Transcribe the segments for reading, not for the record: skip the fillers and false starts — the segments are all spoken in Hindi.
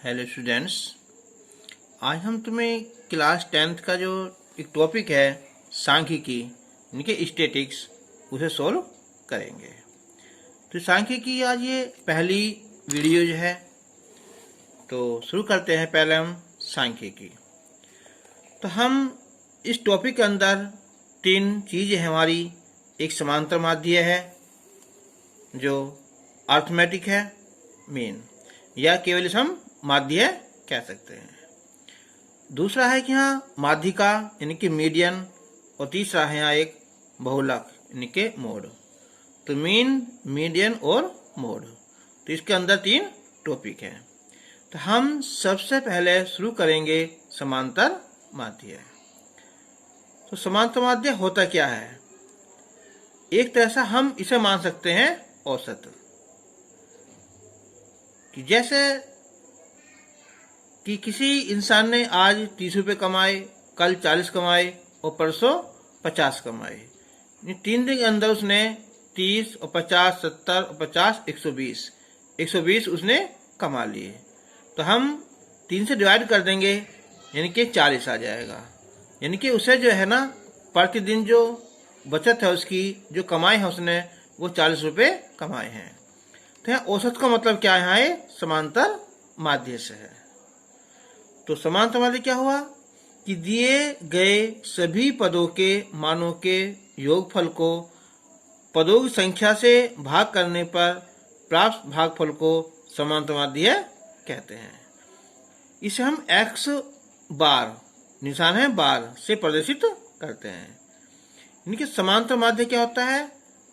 हेलो स्टूडेंट्स, आज हम तुम्हें क्लास 10th का जो एक टॉपिक है सांख्यिकी यानी कि स्टैटिक्स उसे सॉल्व करेंगे। तो सांख्यिकी आज ये पहली वीडियो जो है, तो शुरू करते हैं। पहले हम सांख्यिकी, तो हम इस टॉपिक के अंदर तीन चीज़ें हैं हमारी। एक समांतर माध्य है जो अर्थमेटिक है, मीन, या केवल इसे हम माध्य कह सकते हैं। दूसरा है कि यहाँ माध्यिका यानी कि मीडियन, और तीसरा है यहाँ एक बहुलक यानी कि मोड। तो मीन, मीडियन और मोड, तो इसके अंदर तीन टॉपिक हैं। तो हम सबसे पहले शुरू करेंगे समांतर माध्य। तो समांतर माध्य होता क्या है? एक तरह से हम इसे मान सकते हैं औसत, कि जैसे कि किसी इंसान ने आज 30 रुपये कमाए, कल 40 कमाए और परसों 50 कमाए। 3 दिन के अंदर उसने 30 और 50, 70 और 50, 120 उसने कमा लिए। तो हम 3 से डिवाइड कर देंगे यानी कि 40 आ जाएगा। यानी कि उसे जो है ना, प्रतिदिन जो बचत है उसकी, जो कमाई है उसने, वो 40 रुपये कमाए हैं। तो यहाँ औसत का मतलब क्या है? यहाँ ये समांतर माध्य से है। तो समांतर माध्य क्या हुआ कि दिए गए सभी पदों के मानों के योगफल को पदों की संख्या से भाग करने पर प्राप्त भागफल को समांतर माध्य कहते हैं। इसे हम x बार, निशान है बार, से प्रदर्शित करते हैं। यानी कि समांतर माध्य क्या होता है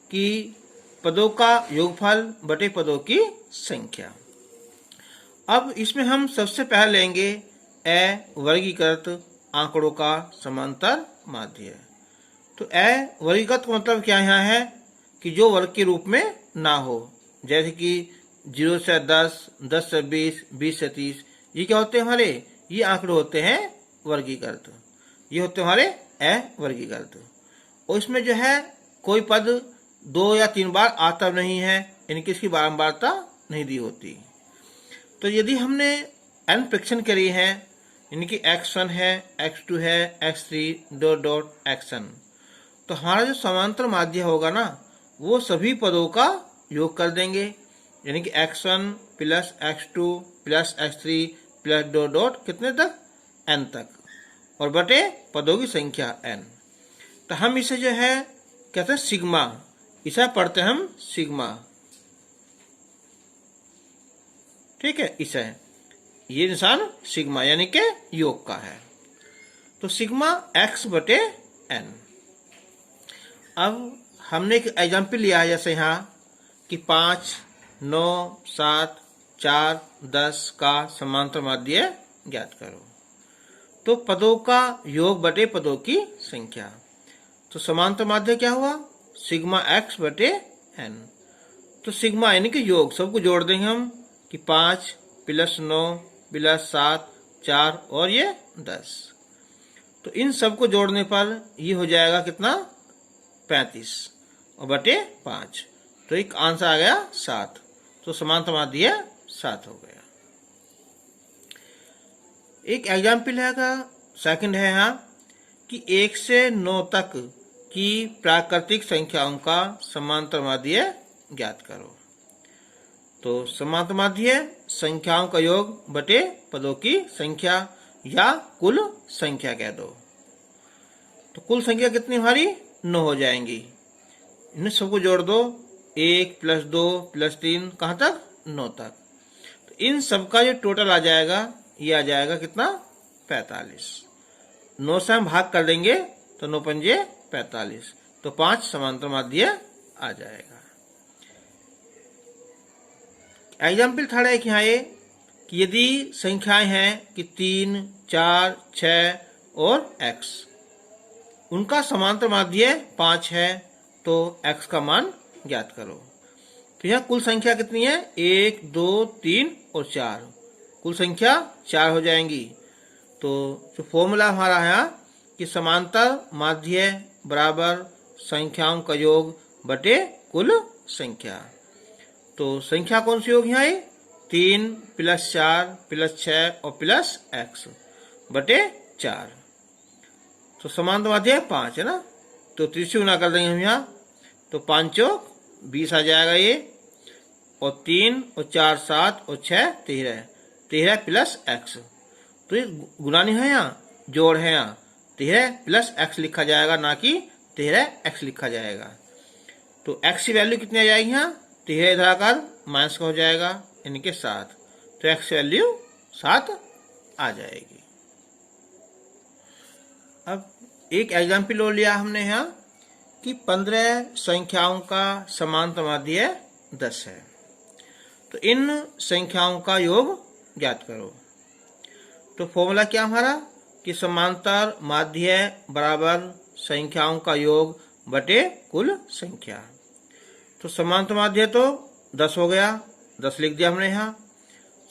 कि पदों का योगफल बटे पदों की संख्या। अब इसमें हम सबसे पहले लेंगे वर्गीकृत आंकड़ों का समांतर माध्य। तो वर्गीकृत का मतलब क्या यहाँ है कि जो वर्ग के रूप में ना हो, जैसे कि 0 से 10, 10 से 20, 20 से 30, ये क्या होते हैं हमारे? ये आंकड़े होते हैं वर्गीकृत। ये होते हैं हमारे वर्गीकृत। और इसमें जो है कोई पद 2 या 3 बार आता नहीं है, यानी कि इसकी बारंबारता नहीं दी होती। तो यदि हमने n फ्रैक्शन करी है, यानी कि x1 है, x2 है, x3 डॉट डॉट xn, तो हमारा जो समांतर माध्य होगा ना, वो सभी पदों का योग कर देंगे। यानी कि x1 plus x2 plus x3 plus dot dot कितने तक? n तक, और बटे पदों की संख्या n। तो हम इसे जो है कहते हैं सिग्मा, इसे पढ़ते हैं हम सिग्मा। ठीक है, इसे ये निशान सिग्मा यानी के योग का है। तो सिग्मा x बटे n। अब हमने एक एग्जाम्पल लिया है, जैसे यहाँ कि 5, 9, 7, 4, 10 का समांतर माध्य ज्ञात करो। तो पदों का योग बटे पदों की संख्या। तो समांतर माध्य क्या हुआ? सिग्मा x बटे n। तो सिग्मा यानी कि योग, सबको जोड़ देंगे हम कि 5 प्लस 9 प्लस 7, 4 और ये 10। तो इन सबको जोड़ने पर ये हो जाएगा कितना? 35 और बटे 5। तो एक आंसर आ गया 7। तो समांतर माध्य 7 हो गया। एक एग्जाम्पल है का सेकंड है यहाँ कि 1 से 9 तक की प्राकृतिक संख्याओं का समांतर माध्य ज्ञात करो। तो समांतर माध्य संख्याओं का योग बटे पदों की संख्या या कुल संख्या कह दो। तो कुल संख्या कितनी हमारी? 9 हो जाएंगी। इन सबको जोड़ दो, 1 प्लस 2 प्लस 3, कहाँ तक? 9 तक। तो इन सबका जो टोटल आ जाएगा, ये आ जाएगा कितना? 45। 9 से हम भाग कर देंगे तो 9 पंजे 45, तो 5 समांतर माध्य आ जाएगा। एग्जाम्पल थर्ड है कि यहाँ ये कि यदि संख्याएं हैं कि 3, 4, 6 और x, उनका समांतर माध्य 5 है, तो x का मान ज्ञात करो। तो यहाँ कुल संख्या कितनी है? 1, 2, 3 और 4। कुल संख्या 4 हो जाएंगी। तो जो फॉर्मूला हमारा है कि समांतर माध्य बराबर संख्याओं का योग बटे कुल संख्या। तो संख्या कौन सी होगी यहाँ? 3 प्लस 4 प्लस 6 और प्लस x बटे 4। तो समांतर माध्य 5 है ना, तो 30 से गुना कर देंगे हम यहाँ, तो 5 चौक 20 आ जाएगा ये, और 3 और 4 7 और 6 13 प्लस x। तो ये गुना नहीं है यहाँ, जोड़ है यहाँ, 13 प्लस x लिखा जाएगा, ना कि 13x लिखा जाएगा। तो x की वैल्यू कितनी आ जाएगी यहाँ, 13 इधर आकर माइनस का हो जाएगा, यानी कि 7। तो x की वैल्यू 7 आ जाएगी। अब एक एग्जाम्पल और लिया हमने यहाँ कि 15 संख्याओं का समांतर माध्य 10 है। तो इन संख्याओं का योग ज्ञात करो। तो फॉर्मूला क्या हमारा कि समांतर माध्य बराबर संख्याओं का योग बटे कुल संख्या। तो समांतर माध्य तो 10 हो गया, 10 लिख दिया हमने यहाँ।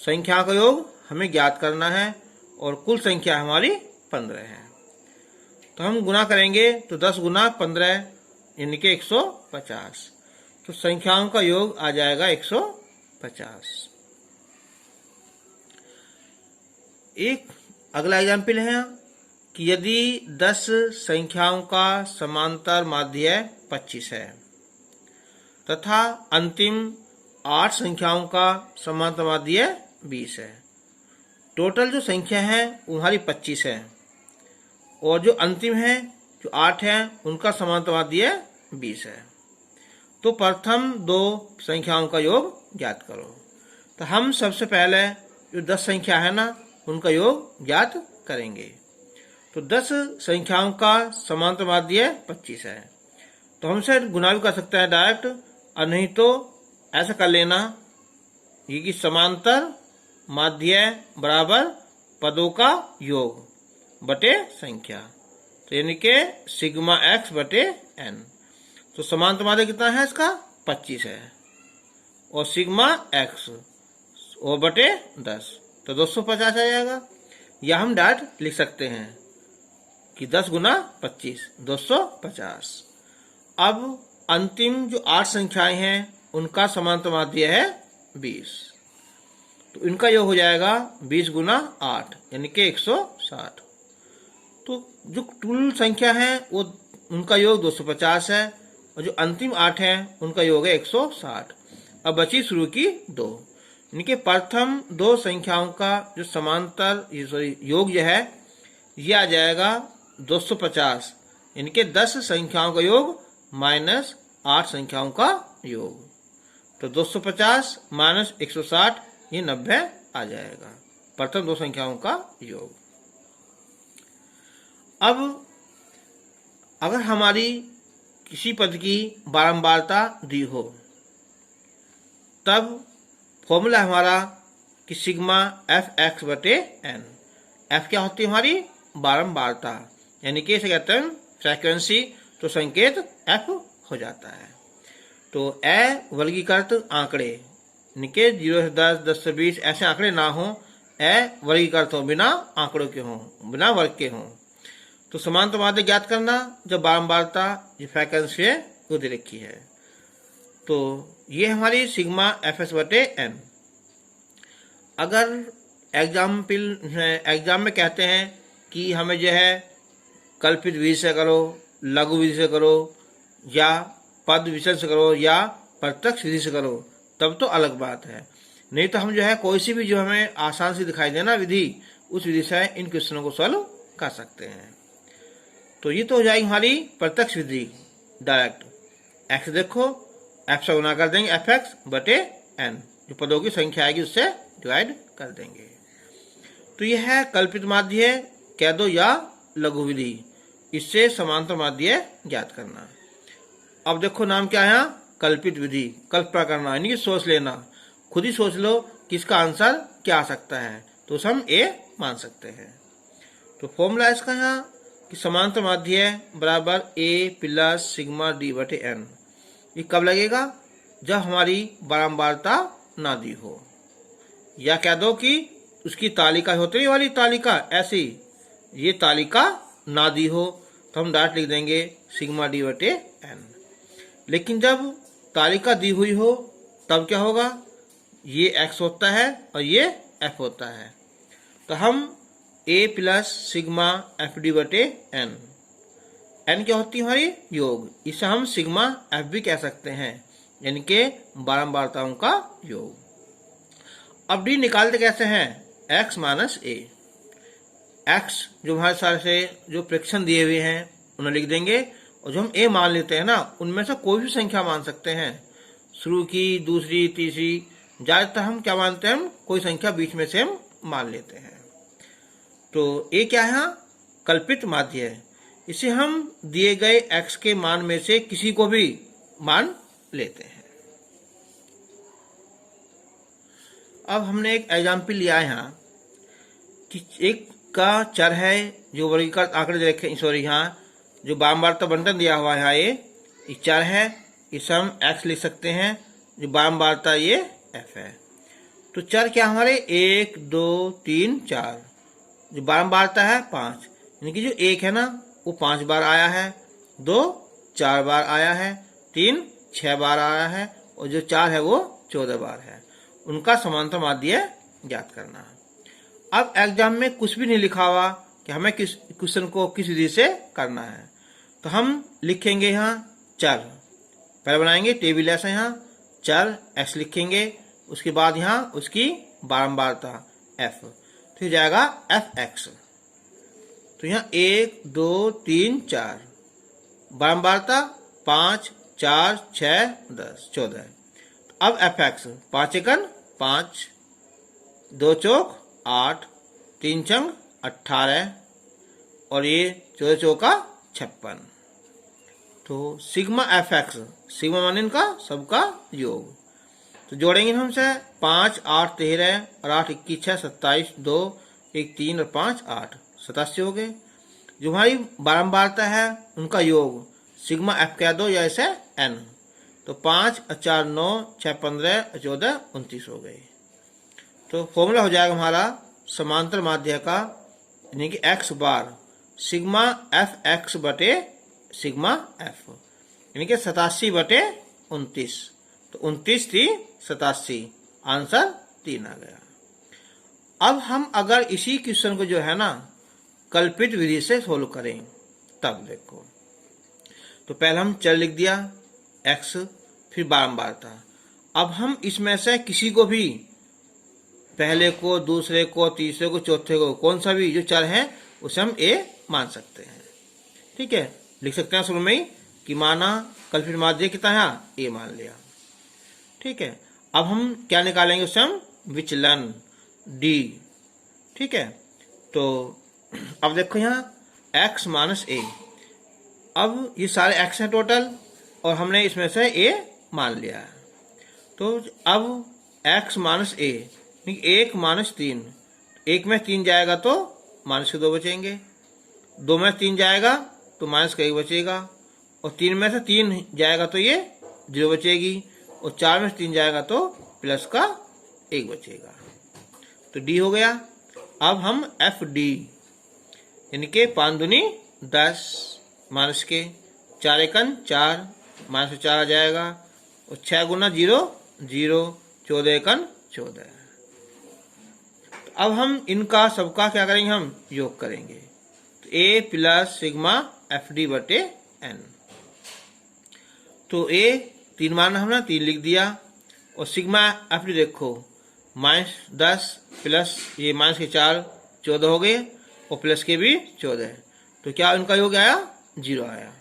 संख्या का योग हमें ज्ञात करना है और कुल संख्या हमारी 15 है। तो हम गुना करेंगे, तो 10 गुना 15 यानी कि 150। तो संख्याओं का योग आ जाएगा 150। एक अगला एग्जाम्पल है कि यदि 10 संख्याओं का समांतर माध्य 25 है तथा अंतिम 8 संख्याओं का समांतर माध्य 20 है। टोटल जो संख्या है वो हमारी 25 है और जो अंतिम है जो 8 है उनका समांतर माध्य 20 है। तो प्रथम 2 संख्याओं का योग ज्ञात करो। तो हम सबसे पहले जो 10 संख्या है ना उनका योग ज्ञात करेंगे। तो 10 संख्याओं का समांतर माध्य 25 है, तो हमसे गुना भी कर सकते हैं डायरेक्ट, और नहीं तो ऐसा कर लेना ये कि समांतर माध्य बराबर पदों का योग बटे संख्या, तो यानी कि सिग्मा x बटे n। तो समांतर माध्य कितना है इसका 25 है और सिग्मा x और बटे 10, तो 250 आ जाएगा। या हम डायरेक्ट लिख सकते हैं कि 10 गुना 25 250। अब अंतिम जो 8 संख्याएं हैं उनका समांतर माध्य है 20, तो इनका योग हो जाएगा 20 गुना 8 यानी कि 160। तो जो कुल संख्या है वो उनका योग 250 है और जो अंतिम 8 हैं उनका योग है 160। अब बची शुरू की 2, यानी कि प्रथम 2 संख्याओं का जो समांतर योग जो है ये आ जाएगा 250, यानी कि 10 संख्याओं का योग माइनस 8 संख्याओं का योग। तो 250 माइनस 160 ये 90 आ जाएगा, प्रथम 2 संख्याओं का योग। अब अगर हमारी किसी पद की बारंबारता दी हो तब फॉर्मूला हमारा कि सिग्मा fx बटे n। f क्या होती है हमारी बारंबारता, यानी कि इसे कहते हैं फ्रीक्वेंसी, तो संकेत f हो जाता है। तो a वर्गीकृत आंकड़े यानी कि 0 से 10, 10 से 20 ऐसे आंकड़े ना हो, a वर्गीकृत हो, बिना आंकड़ों के हों, बिना वर्ग के हों। तो समांतर माध्य ज्ञात करना जब बारंबारता जो फ्रीक्वेंसी है वो दे रखी है। तो ये हमारी सिग्मा fs बटे n। अगर एग्जाम में कहते हैं कि हमें जो है कल्पित विधि से करो, लघु विधि से करो, या पद विचलन से करो, या प्रत्यक्ष विधि से करो, तब तो अलग बात है। नहीं तो हम जो है कोई सी भी जो हमें आसान सी दिखाई देना विधि, उस विधि से इन क्वेश्चनों को सॉल्व कर सकते हैं। तो ये तो हो जाएगी हमारी प्रत्यक्ष विधि डायरेक्ट। x देखो, f से गुना कर देंगे fx बटे n, जो पदों की संख्या आएगी उससे डिवाइड कर देंगे। तो यह है कल्पित माध्य, कह दो या लघु विधि, इससे समांतर माध्य ज्ञात करना। अब देखो नाम क्या है, कल्पित विधि, कल्पना करना यानी कि सोच लेना, खुद ही सोच लो कि इसका आंसर क्या आ सकता है, तो उसे हम a मान सकते हैं। तो फॉर्मूला इसका यहाँ कि समांतर माध्य बराबर a प्लस सिग्मा d बटे n। ये कब लगेगा, जब हमारी बारंबारता ना दी हो, या कह दो कि उसकी तालिका होती है वाली तालिका ऐसी, ये तालिका ना दी हो, तो हम डायरेक्ट लिख देंगे सिग्मा d बटे n। लेकिन जब तालिका दी हुई हो तब क्या होगा, ये x होता है और ये f होता है। तो हम a plus sigma F D बटे एन, एन क्या होती है हमारी योग, इसे हम सिग्मा एफ भी कह सकते हैं, यानी कि बारंबारताओं का योग। अब डी निकालते कैसे हैं, x माइनस ए, x जो हमारे सारे से जो प्रेक्षण दिए हुए हैं उन्हें लिख देंगे, और जो हम a मान लेते हैं ना उनमें से कोई भी संख्या मान सकते हैं, शुरू की, दूसरी, तीसरी, ज्यादातर हम क्या मानते हैं, हम कोई संख्या बीच में से हम मान लेते हैं। तो a क्या है, कल्पित माध्य है, इसे हम दिए गए x के मान में से किसी को भी मान लेते हैं। अब हमने एक एग्जाम्पल लिया है यहाँ कि एक का चर है जो वर्गीकृत आंकड़े दे रखे, सॉरी यहाँ जो बारंबारता बंटन दिया हुआ है ये चर है, इसे हम x लिख सकते हैं, जो बारंबारता ये f है। तो चर क्या हमारे 1 2 3 4, जो बारंबारता है 5, यानी कि जो 1 है ना वो 5 बार आया है, 2 4 बार आया है, 3 6 बार आया है, और जो 4 है वो 14 बार है। उनका समांतर माध्य ज्ञात करना है। अब एग्जाम में कुछ भी नहीं लिखा हुआ कि हमें किस क्वेश्चन को किस विधि से करना है, तो हम लिखेंगे यहाँ चर, पहले बनाएंगे टेबल ऐसा, यहाँ चर x लिखेंगे, उसके बाद यहाँ उसकी बारंबारता f, तो हो जाएगा fx। तो यहाँ 1 2 3 4, बारंबारता 5 4 6 10 14। अब fx 5 एकन 5, 2 चौक 8, 3 चंग 18, और ये 14 चौका 56। तो सिग्मा fx, सिग्मा माने इनका सबका योग, तो जोड़ेंगे हमसे 5 8 13 और 8 21 6 27, 2 1 3 और 5 8 87 हो गए। जो हमारी बारंबारता है उनका योग सिग्मा f कह दो या ऐसे n, तो 5 4 9 6 15 14 29 हो गए। तो फॉर्मूला हो जाएगा हमारा समांतर माध्य का, यानी कि x बार सिग्मा एफ एक्स बटे सिग्मा एफ, यानी कि 87 बटे 29, तो 29 थी 87, आंसर 3 आ गया। अब हम अगर इसी क्वेश्चन को जो है ना कल्पित विधि से सोल्व करें, तब देखो, तो पहले हम चर लिख दिया x, फिर बारंबारता। अब हम इसमें से किसी को भी, पहले को, दूसरे को, तीसरे को, चौथे को, कौन सा भी जो चर है उसे हम a मान सकते हैं। ठीक है, लिख सकते हैं शुरू में ही कि माना कल्पित माध्य कितना है, a मान लिया। ठीक है, अब हम क्या निकालेंगे, उससे हम विचलन d। ठीक है, तो अब देखो यहाँ x माइनस ए, अब ये सारे x हैं टोटल, और हमने इसमें से a मान लिया है। तो अब x माइनस ए, 1 माइनस 3, 1 में 3 जाएगा तो माइनस के 2 बचेंगे, 2 में 3 जाएगा तो माइनस का 1 बचेगा, और 3 में से 3 जाएगा तो ये 0 बचेगी, और 4 में से 3 जाएगा तो प्लस का 1 बचेगा। तो d हो गया। अब हम एफ डी, यानी कि 5 दूनी 10, माइनस के 4 एकन 4, माइनस 4 आ जाएगा, और 6 गुना 0 0, 14 एकन 14। अब हम इनका सबका क्या करेंगे, हम योग करेंगे, तो a plus sigma F D बटे n। तो a 3 माना हमने 3 लिख दिया, और सिग्मा एफ डी देखो -10 प्लस ये माइनस के 4 14 हो गए, और प्लस के भी 14, तो क्या इनका योग आया 0 आया,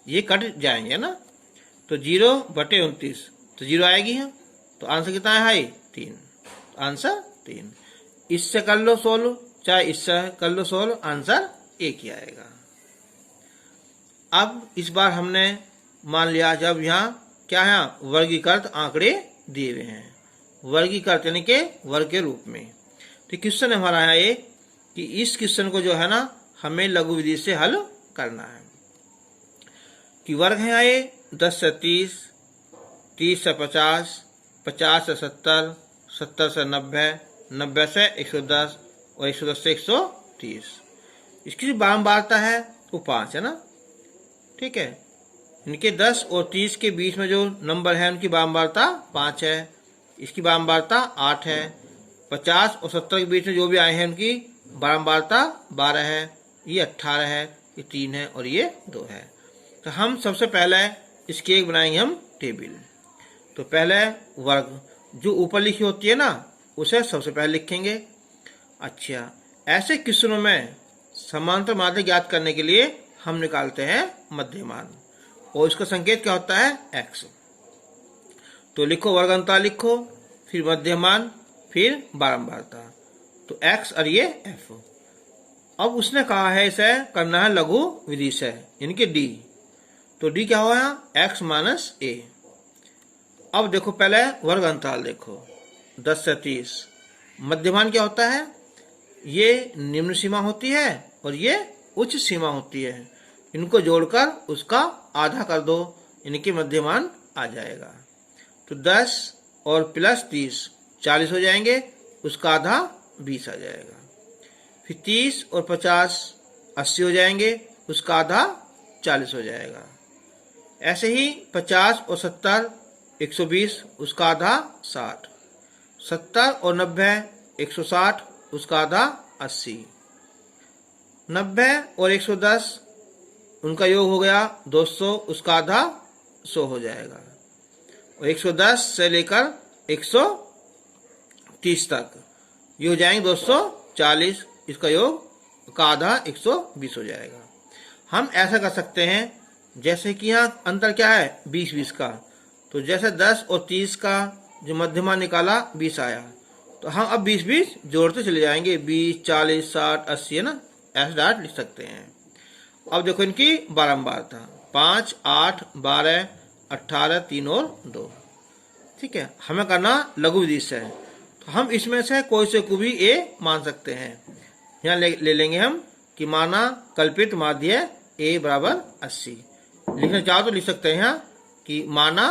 ये कट जाएंगे ना, तो 0 बटे 29, तो 0 आएगी है, तो आंसर कितना है 3, तो आंसर 3। इससे कर लो सोल्व, चाहे इससे कर लो सोल्व, आंसर 1 ही आएगा। अब इस बार हमने मान लिया, जब यहाँ क्या है वर्गीकृत आंकड़े दिए हुए हैं, वर्गीकृत यानी के वर्ग के रूप में, तो क्वेश्चन हमारा है ये कि इस क्वेश्चन को जो है ना हमें लघु विधि से हल करना है। कि वर्ग है ये 10 से 30, 30 से 50, 50 से 70, 70 से 90, 90 से 110, और 110 से 130। इसकी जो बारंबारता है वो 5 है ना। ठीक है, इनके 10 और 30 के बीच में जो नंबर है उनकी बारंबारता 5 है। इसकी बारंबारता 8 है। 50 और 70 के बीच में जो भी आए हैं उनकी बारंबारता 12 है। ये 18 है, ये 3 है और ये 2 है। तो हम सबसे पहले इसकी एक बनाएंगे हम टेबल। तो पहले वर्ग जो ऊपर लिखी होती है ना उसे सबसे पहले लिखेंगे। अच्छा, ऐसे क्वेश्चनों में समांतर माध्य ज्ञात करने के लिए हम निकालते हैं मध्यमान और इसका संकेत क्या होता है x। तो लिखो वर्ग अंतराल लिखो, फिर मध्यमान, फिर बारंबारता। तो x और ये f। अब उसने कहा है इसे करना है लघु विधि से, इनके d। तो d क्या हुआ x माइनस a। अब देखो पहले वर्ग अंतराल देखो 10 से 30। मध्यमान क्या होता है, ये निम्न सीमा होती है और ये उच्च सीमा होती है। इनको जोड़कर उसका आधा कर दो, इनके मध्यमान आ जाएगा। तो 10 और प्लस 30 40 हो जाएंगे, उसका आधा 20 आ जाएगा। फिर 30 और 50 80 हो जाएंगे, उसका आधा 40 हो जाएगा। ऐसे ही 50 और 70 120, उसका आधा 60। 70 और 90 160, उसका आधा 80। 90 और 110 उनका योग हो गया 200, उसका आधा 100 हो जाएगा। और 110 से लेकर 130 तक ये हो जाएंगे 240, इसका योग का आधा 120 हो जाएगा। हम ऐसा कर सकते हैं जैसे कि यहाँ अंतर क्या है 20-20 का। तो जैसे 10 और 30 का जो मध्यमान निकाला 20 आया, तो हम अब 20-20 जोड़ते चले जाएंगे। 20 40 60 80 है ना, ऐसे डायरेक्ट लिख सकते हैं। अब देखो इनकी बारंबारता 5 8 12 18 3 और 2। ठीक है, हमें करना लघु विधि से। तो हम इसमें से कोई से को भी a मान सकते हैं। यहाँ ले लेंगे हम कि माना कल्पित माध्य a बराबर 80। लिखना चाहो तो लिख सकते हैं यहाँ कि माना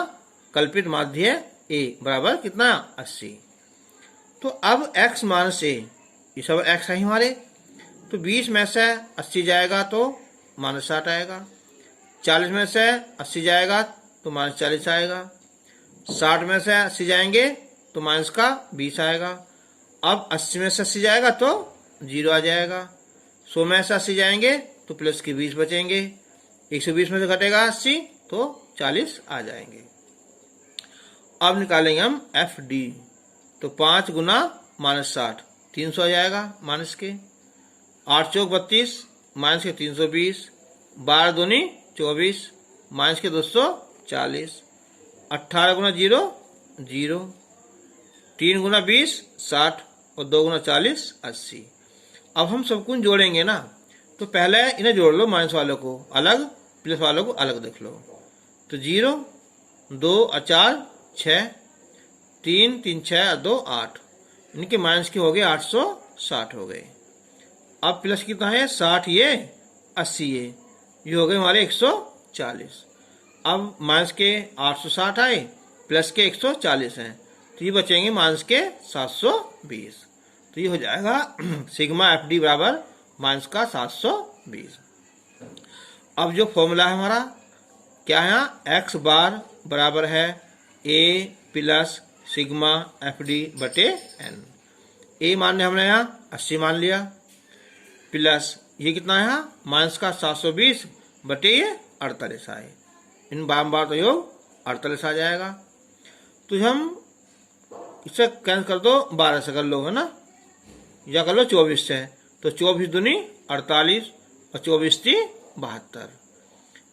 कल्पित माध्य a बराबर कितना 80। तो अब x माइनस a, ये सब x है हमारे। तो 20 में से 80 जाएगा तो माइनस 60 आएगा। 40 में से 80 जाएगा तो माइनस 40 आएगा। 60 में से 80 जाएंगे तो माइनस का 20 आएगा। अब 80 में से 80 जाएगा तो 0 आ जाएगा। 100 में से 80 जाएंगे तो प्लस के 20 बचेंगे। 120 में से घटेगा 80 तो 40 आ जाएंगे। अब निकालेंगे हम एफ डी। तो 5 गुना माइनस 60 300 आ जाएगा माइनस के। 8 चौक 32 माइनस के 320। 12 दूनी 24 माइनस के 240। 18 गुना 0 0। 3 गुना 20 60 और 2 गुना 40 80। अब हम सब कुछ जोड़ेंगे ना, तो पहले इन्हें जोड़ लो, माइनस वालों को अलग, प्लस वालों को अलग देख लो। तो 0 2 और 4 6, 3 3 6 और 2 8। इनके माइनस के हो गए 860 हो गए। अब प्लस कितना है 60 ये 80 ये हो गए हमारे 140। अब माइनस के 860 आए, प्लस के 140 हैं, तो ये बचेंगे माइनस के 720। तो ये हो जाएगा सिग्मा एफ डी बराबर माइनस का 720। अब जो फॉर्मूला है हमारा क्या है, एक्स बार बराबर है ए प्लस सिग्मा एफ डी बटे एन। ए मान लिया हमने यहाँ 80 मान लिया, प्लस ये कितना है माइनस का 720 बटे ये 48 आए। इन बार तो योग 48 आ जाएगा। तो हम इसे कैंसिल कर दो, 12 से कर लो है ना, या कर लो 24 से। तो 24 दूनी 48 और 24 थी 72।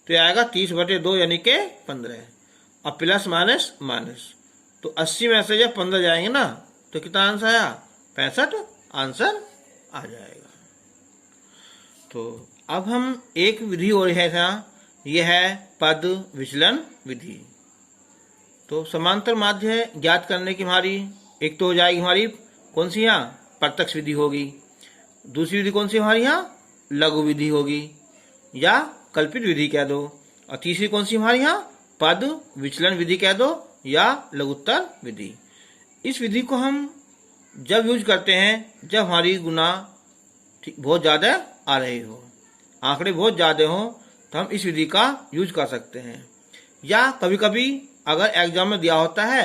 तो ये आएगा 30 बटे 2 यानी के 15। अब प्लस माइनस माइनस, तो 80 में से जब 15 जाएंगे ना तो कितना आंसर आया 65 आंसर आ जाएगा। तो अब हम एक विधि और है, यह है पद विचलन विधि। तो समांतर माध्य ज्ञात करने की हमारी एक तो हो जाएगी हमारी कौन सी यहाँ प्रत्यक्ष विधि होगी। दूसरी विधि कौन सी हमारी यहाँ लघु विधि होगी या कल्पित विधि कह दो। और तीसरी कौन सी हमारी यहाँ पद विचलन विधि कह दो या लघुत्तर विधि। इस विधि को हम जब यूज करते हैं जब हमारी गुना बहुत ज़्यादा आ रही हो, आंकड़े बहुत ज़्यादा हो, तो हम इस विधि का यूज कर सकते हैं। या कभी कभी अगर एग्जाम में दिया होता है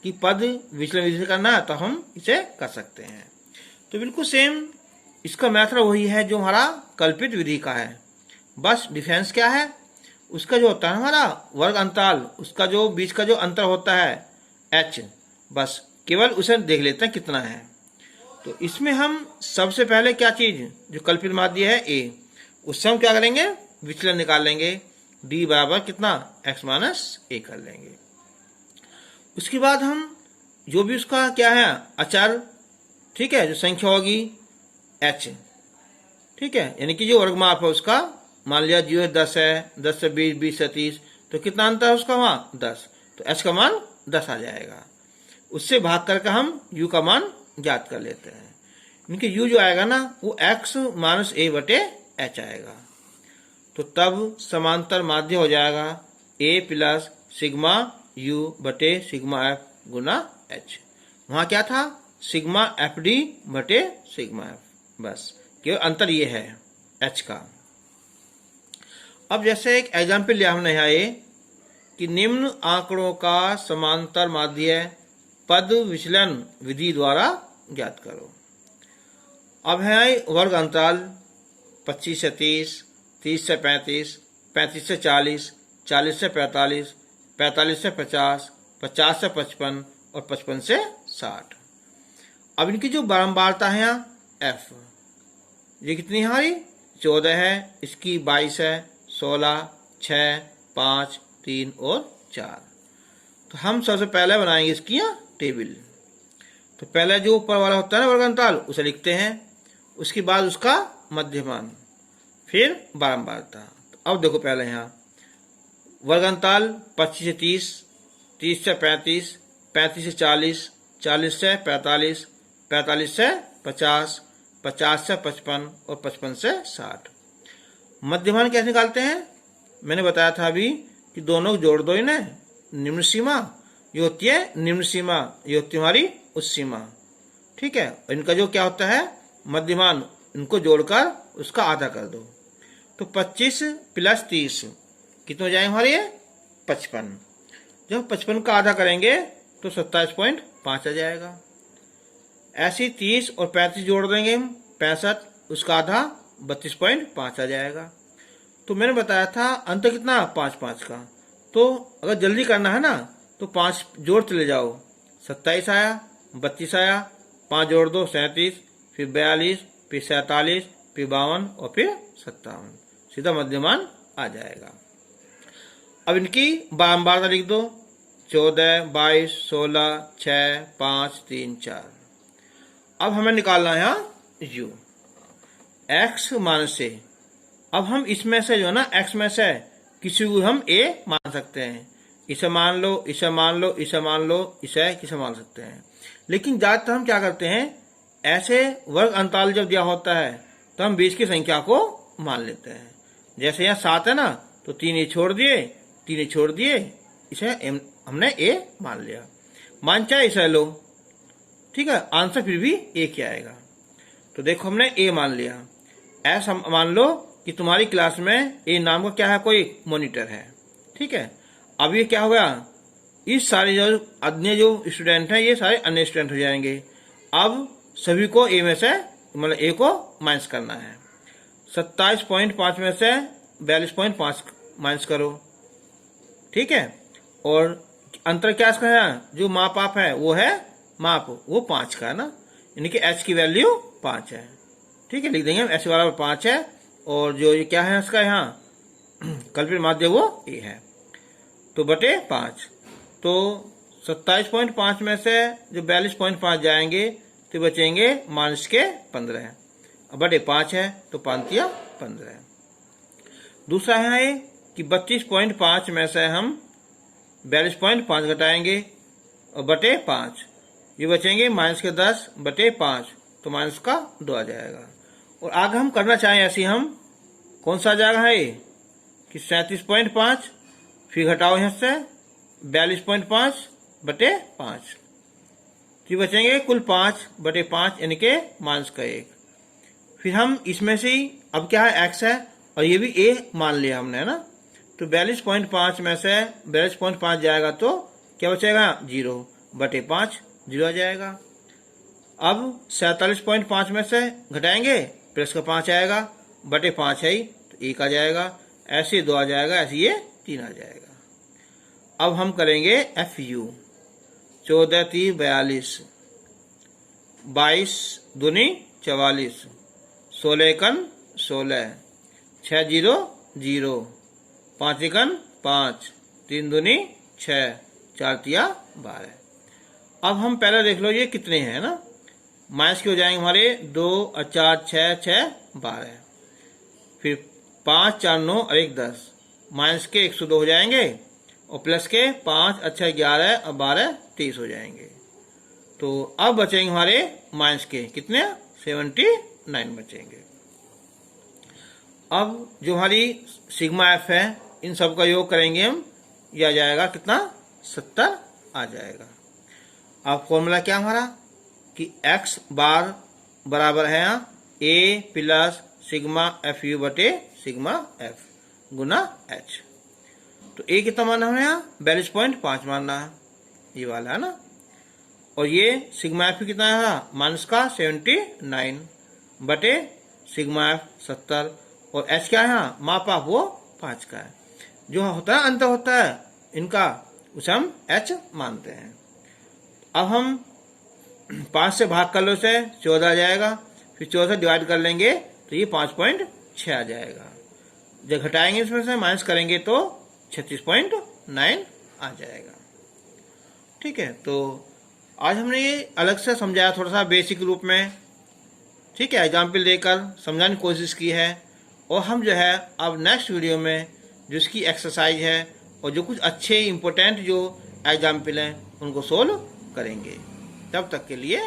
कि पद विचलन विधि से करना है तो हम इसे कर सकते हैं। तो बिल्कुल सेम इसका मेथड वही है जो हमारा कल्पित विधि का है, बस डिफरेंस क्या है, उसका जो होता है हमारा वर्ग अंतराल, उसका जो बीच का जो अंतर होता है h, बस केवल उसे देख लेते हैं कितना है। तो इसमें हम सबसे पहले क्या चीज जो कल्पित माध्य है a, उससे हम क्या करेंगे, विचलन निकाल लेंगे, d बराबर कितना x माइनस a कर लेंगे। उसके बाद हम जो भी उसका क्या है अचर, ठीक है, जो संख्या होगी h, ठीक है, यानी कि जो वर्गमाप है उसका, मान लिया 0 है 10 है, 10 से 20, 20 से 30, तो कितना अंतर है उसका वहां 10, तो h का मान 10 आ जाएगा। उससे भाग करके हम u का मान ज्ञात कर लेते हैं। इनके u जो आएगा ना वो x माइनस a बटे h आएगा। तो तब समांतर माध्य हो जाएगा a प्लस सिग्मा u बटे सिग्मा f गुना h। वहां क्या था, सिग्मा एफ डी बटे सिग्मा एफ, बस केवल अंतर ये है h का। अब जैसे एक एग्जाम्पल लिया हमने यहाँ ये कि निम्न आंकड़ों का समांतर माध्य पद विचलन विधि द्वारा ज्ञात करो। अब है वर्ग अंतराल 25 से 30, 30 से 35, 35 से 40, 40 से 45, 45 से 50, 50 से 55 और 55 से 60। अब इनकी जो बारंबारता है यहाँ f, ये कितनी है हमारी 14 है, इसकी 22 है, 16, 6, 5, 3 और 4। तो हम सबसे पहले बनाएंगे इसकी यहाँ टेबल। तो पहले जो ऊपर वाला होता है ना वर्ग अंतराल उसे लिखते हैं, उसके बाद उसका मध्यमान, फिर बारंबारता। तो अब देखो पहले यहाँ वर्ग अंतराल 25 से 30, 30 से 35, 35 से 40, 40 से 45, 45 से 50, 50 से 55 और 55 से 60। मध्यमान कैसे निकालते हैं, मैंने बताया था अभी कि दोनों को जोड़ दो इन्हें, निम्न सीमा ये होती है निम्न सीमा, ये होती है हमारी उच्च सीमा, ठीक है। इनका जो क्या होता है मध्यमान, इनको जोड़कर उसका आधा कर दो। तो 25 प्लस 30 कितने हो जाएंगे हमारे, 55। जब 55 का आधा करेंगे तो 27.5 आ जाएगा। ऐसे 30 और 35 जोड़ देंगे हम 65, उसका आधा 32.5 आ जाएगा। तो मैंने बताया था अंतर कितना 5 5 का। तो अगर जल्दी करना है ना तो 5 जोड़ चले जाओ, 27 आया, 32 आया, 5 जोड़ दो 37, फिर 42, फिर 47, फिर 52 और फिर 57, सीधा मध्यमान आ जाएगा। अब इनकी बारंबारता लिख दो, 14, 22, 16, 6, 5, 3, 4। अब हमें निकालना है यहाँ u, x मान से। अब हम इसमें से जो है ना x में से किसी को हम a मान सकते हैं, इसे मान लो, इसे मान लो, इसे मान लो, इसे किसे मान सकते हैं। लेकिन ज्यादातर हम क्या करते हैं, ऐसे वर्ग अंतराल जब दिया होता है तो हम बीच की संख्या को मान लेते हैं। जैसे यहाँ 7 है ना, तो 3 ये छोड़ दिए, 3 ये छोड़ दिए, इसे हमने a मान लिया। मान चाहे इसे लो, ठीक है, आंसर फिर भी एक ही आएगा। तो देखो हमने a मान लिया। ऐसा मान लो कि तुम्हारी क्लास में a नाम का क्या है, कोई मॉनिटर है, ठीक है। अब ये क्या हो गया, इस सारे जो अन्य जो स्टूडेंट हैं ये सारे अन्य स्टूडेंट हो जाएंगे। अब सभी को a में से मतलब a को माइनस करना है। 27.5 में से 42.5 माइनस करो, ठीक है। और अंतर क्या इसका है, जो माप आप है वो है माप, वो 5 का है ना, यानी कि h की वैल्यू 5 है, ठीक है। लिख देंगे हम h बराबर 5 है, और जो ये क्या है इसका यहाँ कल्पित माध्य वो a है, तो बटे 5। तो 27.5 में से जो 42.5 जाएंगे तो बचेंगे माइनस के 15, अब बटे 5 है तो 5 या 15। दूसरा है ये कि 32.5 में से हम 42.5 घटाएंगे और बटे 5, ये बचेंगे माइनस के 10 बटे 5, तो माइनस का 2 आ जाएगा। और आगे हम करना चाहें ऐसे हम कौन सा आ जाएगा है कि 37.5, फिर घटाओ यहाँ से 42.5 बटे 5, तो बचेंगे कुल 5 बटे 5 यानी के माइनस का 1। फिर हम इसमें से ही अब क्या है x है और ये भी a मान लिया हमने, है ना। तो 42.5 में से 42.5 जाएगा तो क्या बचेगा 0, बटे 5 0 आ जाएगा। अब 47.5 में से घटाएंगे, प्लस का 5 आएगा, बटे 5 है ही तो 1 आ जाएगा, ऐसे 2 आ जाएगा, ऐसे ये 3 आ जाएगा। अब हम करेंगे FU। 14 3 42, 22 दूनी 44, 16 एकन 16, 6 0 0, 5 एकन 5, 3 दूनी 6, 4 तिया 12। अब हम पहले देख लो ये कितने हैं ना, माइनस के हो जाएंगे हमारे 2 और 4 6 6 12, फिर 5 4 9 और 1 10, माइनस के 102 हो जाएंगे और प्लस के 5 अच्छा 11 और 12 23 हो जाएंगे। तो अब बचेंगे हमारे माइनस के कितने 79 बचेंगे। अब जो हमारी सिग्मा एफ है इन सब का योग करेंगे हम, यह आ जाएगा कितना 70 आ जाएगा। अब फॉर्मूला क्या हमारा कि x बार बराबर है a plus sigma F you बटे सिग्मा एफ गुना h। तो a कितना मानना है यहाँ 42.5 मानना है, ये वाला है ना, और ये सिग्मा एफ कितना है माइनस का 79 बटे सिग्मा एफ 70, और h क्या है यहाँ मापा वो 5 का है, जो होता है अंतर होता है इनका उसे हम h मानते हैं। अब हम 5 से भाग कर लो, से 14 आ जाएगा, फिर 14 से डिवाइड कर लेंगे तो ये 5.6 आ जाएगा। जब घटाएंगे इसमें से माइनस करेंगे तो 36.9 आ जाएगा। ठीक है, तो आज हमने ये अलग से समझाया थोड़ा सा बेसिक रूप में, ठीक है, एग्जाम्पल देकर समझाने की कोशिश की है। और हम जो है अब नेक्स्ट वीडियो में जिसकी एक्सरसाइज है और जो कुछ अच्छे इंपॉर्टेंट जो एग्जाम्पल हैं उनको सोल्व करेंगे। तब तक के लिए